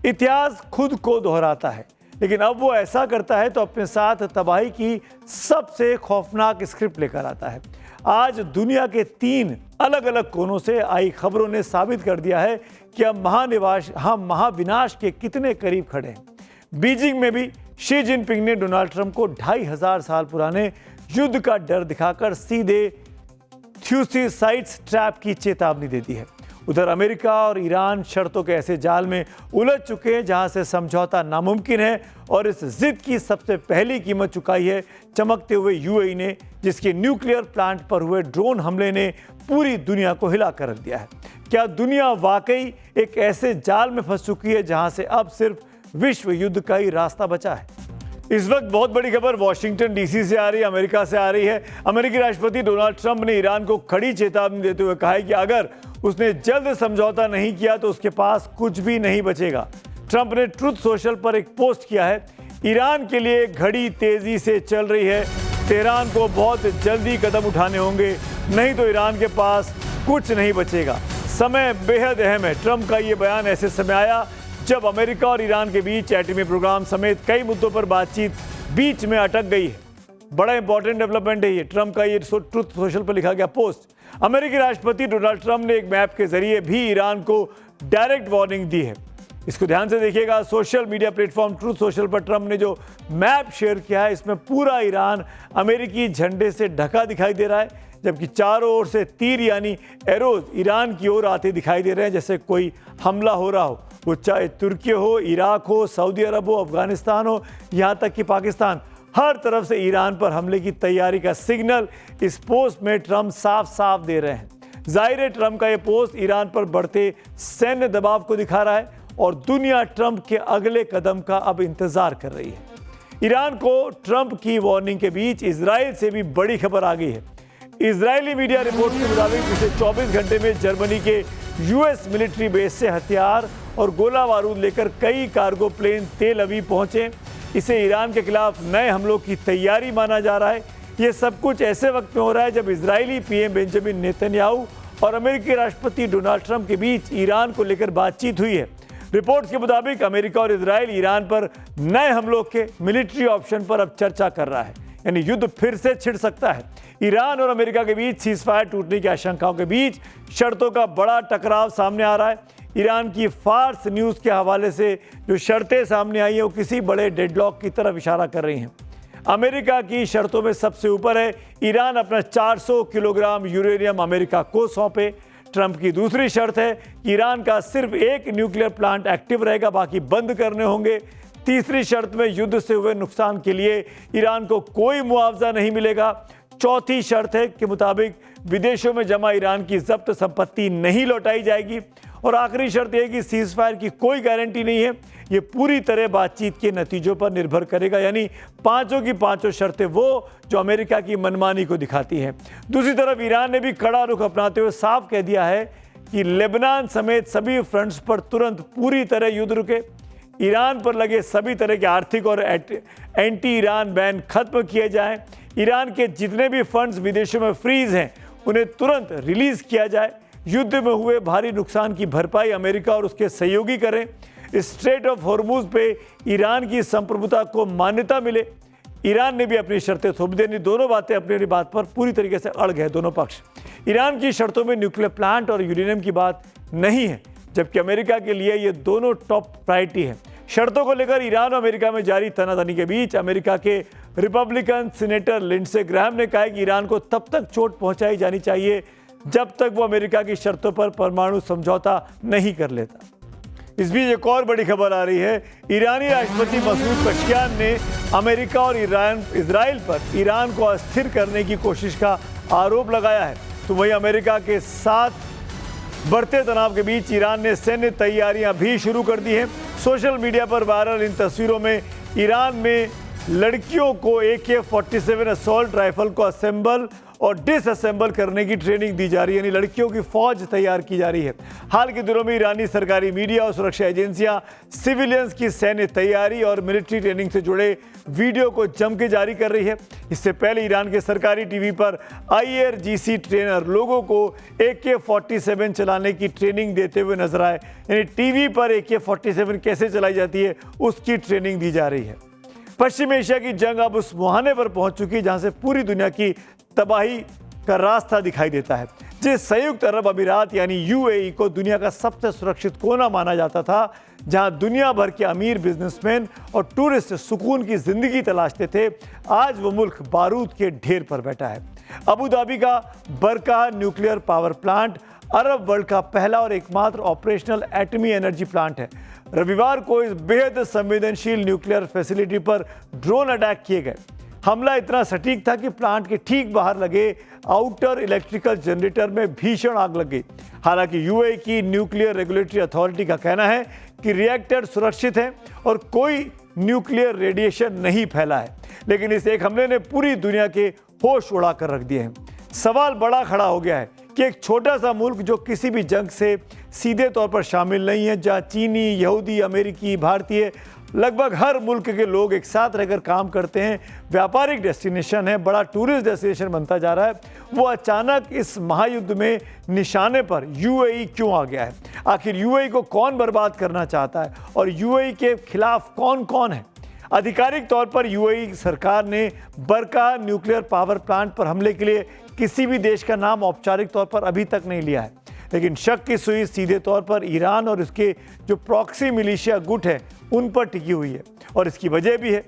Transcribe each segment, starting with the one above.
इतिहास खुद को दोहराता है, लेकिन अब वो ऐसा करता है तो अपने साथ तबाही की सबसे खौफनाक स्क्रिप्ट लेकर आता है। आज दुनिया के 3 अलग अलग कोनों से आई खबरों ने साबित कर दिया है कि हम महाविनाश के कितने करीब खड़े हैं। बीजिंग में भी शी जिनपिंग ने डोनाल्ड ट्रंप को 2500 साल पुराने युद्ध का डर दिखाकर सीधे थ्यूसिसाइड्स ट्रैप की चेतावनी दे दी है। उधर अमेरिका और ईरान शर्तों के ऐसे जाल में उलझ चुके हैं जहां से समझौता नामुमकिन है, और इस जिद की सबसे पहली कीमत चुकाई है चमकते हुए यूएई ने, जिसके न्यूक्लियर प्लांट पर हुए ड्रोन हमले ने पूरी दुनिया को हिला कर रख दिया है। क्या दुनिया वाकई एक ऐसे जाल में फंस चुकी है जहां से अब सिर्फ विश्व युद्ध का ही रास्ता बचा है? इस वक्त बहुत बड़ी खबर वॉशिंगटन डीसी से आ रही है, अमेरिका से आ रही है। अमेरिकी राष्ट्रपति डोनाल्ड ट्रंप ने ईरान को खड़ी चेतावनी देते हुए कहा है कि अगर उसने जल्द समझौता नहीं किया तो उसके पास कुछ भी नहीं बचेगा। ट्रंप ने ट्रुथ सोशल पर एक पोस्ट किया है, ईरान के लिए घड़ी तेजी से चल रही है, तेहरान को बहुत जल्दी कदम उठाने होंगे, नहीं तो ईरान के पास कुछ नहीं बचेगा। समय बेहद अहम है। ट्रंप का ये बयान ऐसे समय आया जब अमेरिका और ईरान के बीच एटमी प्रोग्राम समेत कई मुद्दों पर बातचीत बीच में अटक गई है। बड़ा इंपॉर्टेंट डेवलपमेंट है ये, ट्रंप का ये ट्रुथ सोशल पर लिखा गया पोस्ट। अमेरिकी राष्ट्रपति डोनाल्ड ट्रंप ने एक मैप के जरिए भी ईरान को डायरेक्ट वार्निंग दी है। इसको ध्यान से देखिएगा। Social media platform truth social पर ट्रंप ने जो मैप शेयर किया है, इसमें पूरा ईरान अमेरिकी झंडे से ढका दिखाई दे रहा है, जबकि चारों ओर से तीर यानी एरोज ईरान की ओर आते दिखाई दे रहे हैं, जैसे कोई हमला हो रहा हो। वो चाहे तुर्की हो, इराक हो, सऊदी अरब हो, अफगानिस्तान हो, यहाँ तक कि पाकिस्तान, हर तरफ से ईरान पर हमले की तैयारी का सिग्नल इस पोस्ट में ट्रंप साफ साफ दे रहे हैं। जाहिर है ट्रंप का ये पोस्ट ईरान पर बढ़ते सैन्य दबाव को दिखा रहा है और दुनिया ट्रंप के अगले कदम का अब इंतजार कर रही है। ईरान को ट्रंप की वार्निंग के बीच इजराइल से भी बड़ी खबर आ गई है। इजरायली मीडिया रिपोर्ट के मुताबिक पिछले 24 घंटे में जर्मनी के यूएस मिलिट्री बेस से हथियार और गोला बारूद लेकर कई कार्गो प्लेन तेल अवीव पहुंचे। इसे ईरान के खिलाफ नए हमलों की तैयारी माना जा रहा है। ये सब कुछ ऐसे वक्त में हो रहा है जब इजरायली पीएम बेंजामिन नेतन्याहू और अमेरिकी राष्ट्रपति डोनाल्ड ट्रंप के बीच ईरान को लेकर बातचीत हुई है। रिपोर्ट्स के मुताबिक अमेरिका और इजराइल ईरान पर नए हमलों के मिलिट्री ऑप्शन पर अब चर्चा कर रहा है, यानी युद्ध फिर से छिड़ सकता है। ईरान और अमेरिका के बीच सीजफायर टूटने की आशंकाओं के बीच शर्तों का बड़ा टकराव सामने आ रहा है। ईरान की फार्स न्यूज़ के हवाले से जो शर्तें सामने आई हैं वो किसी बड़े डेडलॉक की तरफ इशारा कर रही हैं। अमेरिका की शर्तों में सबसे ऊपर है ईरान अपना 400 किलोग्राम यूरेनियम अमेरिका को सौंपे। ट्रंप की दूसरी शर्त है कि ईरान का सिर्फ एक न्यूक्लियर प्लांट एक्टिव रहेगा, बाकी बंद करने होंगे। तीसरी शर्त में युद्ध से हुए नुकसान के लिए ईरान को कोई मुआवजा नहीं मिलेगा। चौथी शर्त है के मुताबिक विदेशों में जमा ईरान की जब्त संपत्ति नहीं लौटाई जाएगी। और आखिरी शर्त यह कि सीजफायर की कोई गारंटी नहीं है, ये पूरी तरह बातचीत के नतीजों पर निर्भर करेगा। यानी पांचों की पांचों शर्तें वो जो अमेरिका की मनमानी को दिखाती हैं। दूसरी तरफ ईरान ने भी कड़ा रुख अपनाते हुए साफ कह दिया है कि लेबनान समेत सभी फ्रंट्स पर तुरंत पूरी तरह युद्ध रुके। ईरान पर लगे सभी तरह के आर्थिक और एंटी ईरान बैन खत्म किए जाएं। ईरान के जितने भी फंड्स विदेशों में फ्रीज हैं उन्हें तुरंत रिलीज किया जाए। युद्ध में हुए भारी नुकसान की भरपाई अमेरिका और उसके सहयोगी करें। स्ट्रेट ऑफ हॉर्मुज पे ईरान की संप्रभुता को मान्यता मिले। ईरान ने भी अपनी शर्तें थोप देनी। दोनों बातें अपनी अपनी बात पर पूरी तरीके से अड़ गए दोनों पक्ष। ईरान की शर्तों में न्यूक्लियर प्लांट और यूरेनियम की बात नहीं है, जबकि अमेरिका के लिए ये दोनों टॉप प्रायोरिटी है। शर्तों को लेकर ईरान और अमेरिका में जारी तनातनी के बीच अमेरिका के रिपब्लिकन सीनेटर लिंडसे ग्राहम ने कहा कि ईरान को तब तक चोट पहुंचाई जानी चाहिए जब तक वो अमेरिका की शर्तों पर परमाणु समझौता नहीं कर लेता। इस बीच एक और बड़ी खबर आ रही है। ईरानी राष्ट्रपति मसूद पशकियान ने अमेरिका और इजराइल पर ईरान को अस्थिर करने की कोशिश का आरोप लगाया है। तो वहीं अमेरिका के साथ बढ़ते तनाव के बीच ईरान ने सैन्य तैयारियां भी शुरू कर दी हैं। सोशल मीडिया पर वायरल इन तस्वीरों में ईरान में लड़कियों को AK-47 असॉल्ट राइफल को असेंबल और डिसअसेंबल करने की ट्रेनिंग दी जा रही है, यानी लड़कियों की फौज तैयार की जा रही है। हाल के दिनों में ईरानी सरकारी मीडिया और सुरक्षा एजेंसियां सिविलियंस की सैन्य तैयारी और मिलिट्री ट्रेनिंग से जुड़े वीडियो को जम के जारी कर रही है। इससे पहले ईरान के सरकारी टीवी पर IRGC ट्रेनर लोगों को AK-47 चलाने की ट्रेनिंग देते हुए नजर आए, यानी टीवी पर AK-47 कैसे चलाई जाती है उसकी ट्रेनिंग दी जा रही है। पश्चिम एशिया की जंग अब उस मुहाने पर पहुंच चुकी है जहां से पूरी दुनिया की तबाही का रास्ता दिखाई देता है। जिस संयुक्त अरब अमीरात यानी UAE को दुनिया का सबसे सुरक्षित कोना माना जाता था, जहां दुनिया भर के अमीर बिजनेसमैन और टूरिस्ट सुकून की जिंदगी तलाशते थे, आज वो मुल्क बारूद के ढेर पर बैठा है। अबू धाबी का Barakah nuclear power plant Arab world का पहला और एकमात्र ऑपरेशनल एटमी एनर्जी प्लांट है। रविवार को इस बेहद संवेदनशील न्यूक्लियर फैसिलिटी पर ड्रोन अटैक किए गए। हमला इतना सटीक था कि प्लांट के ठीक बाहर लगे आउटर इलेक्ट्रिकल जनरेटर में भीषण आग लग गई। हालांकि UAE की न्यूक्लियर रेगुलेटरी अथॉरिटी का कहना है कि रिएक्टर सुरक्षित है और कोई न्यूक्लियर रेडिएशन नहीं फैला है, लेकिन इस एक हमले ने पूरी दुनिया के होश उड़ा कर रख दिए हैं। सवाल बड़ा खड़ा हो गया है कि एक छोटा सा मुल्क जो किसी भी जंग से सीधे तौर पर शामिल नहीं है, जहां चीनी, यहूदी, अमेरिकी, भारतीय, लगभग हर मुल्क के लोग एक साथ रहकर काम करते हैं, व्यापारिक डेस्टिनेशन है, बड़ा टूरिस्ट डेस्टिनेशन बनता जा रहा है, वो अचानक इस महायुद्ध में निशाने पर UAE क्यों आ गया है? आखिर UAE को कौन बर्बाद करना चाहता है और UAE के खिलाफ कौन कौन है? आधिकारिक तौर पर UAE सरकार ने बरकाह न्यूक्लियर पावर प्लांट पर हमले के लिए किसी भी देश का नाम औपचारिक तौर पर अभी तक नहीं लिया है, लेकिन शक की सुई सीधे तौर पर ईरान और उसके जो प्रॉक्सी मिलिशिया गुट है उन पर टिकी हुई है। और इसकी वजह भी है,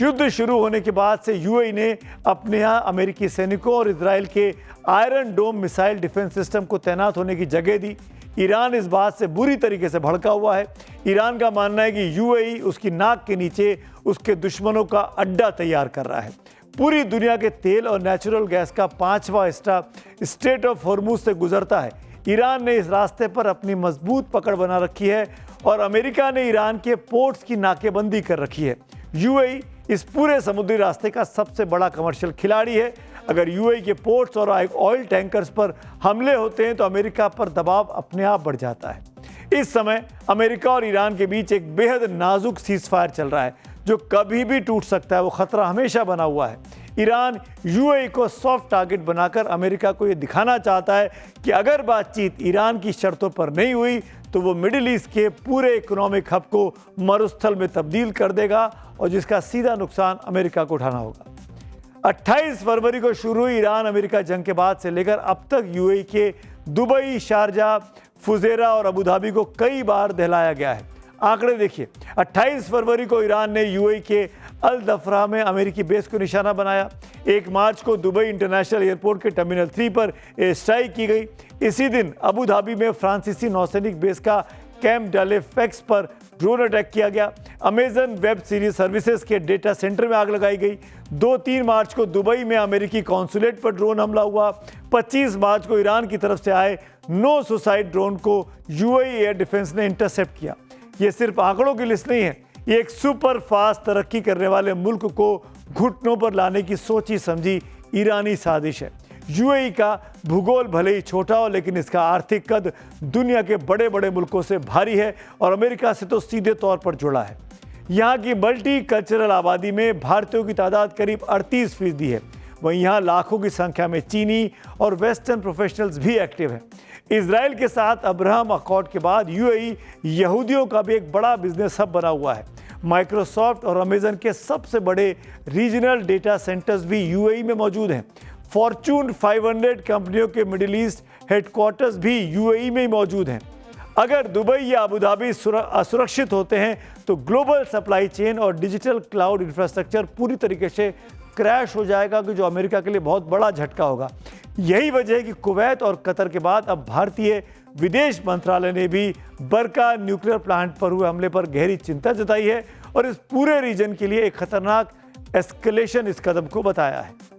युद्ध शुरू होने के बाद से UAE ने अपने यहाँ अमेरिकी सैनिकों और इजराइल के Iron Dome missile defence system को तैनात होने की जगह दी। ईरान इस बात से बुरी तरीके से भड़का हुआ है। ईरान का मानना है कि UAE उसकी नाक के नीचे उसके दुश्मनों का अड्डा तैयार कर रहा है। पूरी दुनिया के तेल और नेचुरल गैस का 5वां हिस्सा स्ट्रेट ऑफ हॉर्मुज से गुजरता है। ईरान ने इस रास्ते पर अपनी मजबूत पकड़ बना रखी है और अमेरिका ने ईरान के पोर्ट्स की नाकेबंदी कर रखी है। UAE इस पूरे समुद्री रास्ते का सबसे बड़ा कमर्शियल खिलाड़ी है। अगर UAE के पोर्ट्स और ऑयल टैंकर्स पर हमले होते हैं तो अमेरिका पर दबाव अपने आप बढ़ जाता है। इस समय अमेरिका और ईरान के बीच एक बेहद नाजुक सीज़फायर चल रहा है जो कभी भी टूट सकता है। वो खतरा हमेशा बना हुआ है। ईरान UAE को सॉफ्ट टारगेट बनाकर अमेरिका को ये दिखाना चाहता है कि अगर बातचीत ईरान की शर्तों पर नहीं हुई तो वो मिडिल ईस्ट के पूरे इकोनॉमिक हब को मरुस्थल में तब्दील कर देगा और जिसका सीधा नुकसान अमेरिका को उठाना होगा। 28 फरवरी को शुरू हुई ईरान अमेरिका जंग के बाद से लेकर अब तक UAE के दुबई, शारजा, फुजेरा और अबू धाबी को कई बार दहलाया गया है। आंकड़े देखिए, 28 फरवरी को ईरान ने UAE के अल दफरा में अमेरिकी बेस को निशाना बनाया। 1 मार्च को दुबई इंटरनेशनल एयरपोर्ट के टर्मिनल 3 पर एयर स्ट्राइक की गई। इसी दिन अबू धाबी में फ्रांसीसी नौसैनिक बेस का कैंप डालेफेक्स पर ड्रोन अटैक किया गया। अमेजन वेब सीरीज सर्विसेज के डेटा सेंटर में आग लगाई गई। 2-3 मार्च को दुबई में अमेरिकी कॉन्सुलेट पर ड्रोन हमला हुआ। 25 मार्च को ईरान की तरफ से आए नो सुसाइड ड्रोन को UAE एयर डिफेंस ने इंटरसेप्ट किया। ये सिर्फ आंकड़ों की लिस्ट नहीं है, ये एक सुपर फास्ट तरक्की करने वाले मुल्क को घुटनों पर लाने की सोची समझी ईरानी साजिश है। UAE का भूगोल भले ही छोटा हो, लेकिन इसका आर्थिक कद दुनिया के बड़े बड़े मुल्कों से भारी है और अमेरिका से तो सीधे तौर पर जुड़ा है। यहाँ की मल्टी कल्चरल आबादी में भारतीयों की तादाद करीब 38% है। वहीं यहाँ लाखों की संख्या में चीनी और वेस्टर्न प्रोफेशनल्स भी एक्टिव हैं। इजराइल के साथ अब्राहम अकॉर्ड के बाद UAE यहूदियों का भी एक बड़ा बिजनेस हब बना हुआ है। माइक्रोसॉफ्ट और अमेजन के सबसे बड़े रीजनल डेटा सेंटर्स भी UAE में मौजूद हैं। फॉर्च्यून 500 कंपनियों के मिडिल ईस्ट हेडक्वार्टर्स भी UAE में ही मौजूद हैं। अगर दुबई या अबू धाबी असुरक्षित होते हैं तो ग्लोबल सप्लाई चेन और डिजिटल क्लाउड इंफ्रास्ट्रक्चर पूरी तरीके से क्रैश हो जाएगा, कि जो अमेरिका के लिए बहुत बड़ा झटका होगा। यही वजह है कि कुवैत और कतर के बाद अब भारतीय विदेश मंत्रालय ने भी बरकाह न्यूक्लियर प्लांट पर हुए हमले पर गहरी चिंता जताई है और इस पूरे रीजन के लिए एक खतरनाक एस्केलेशन इस कदम को बताया है।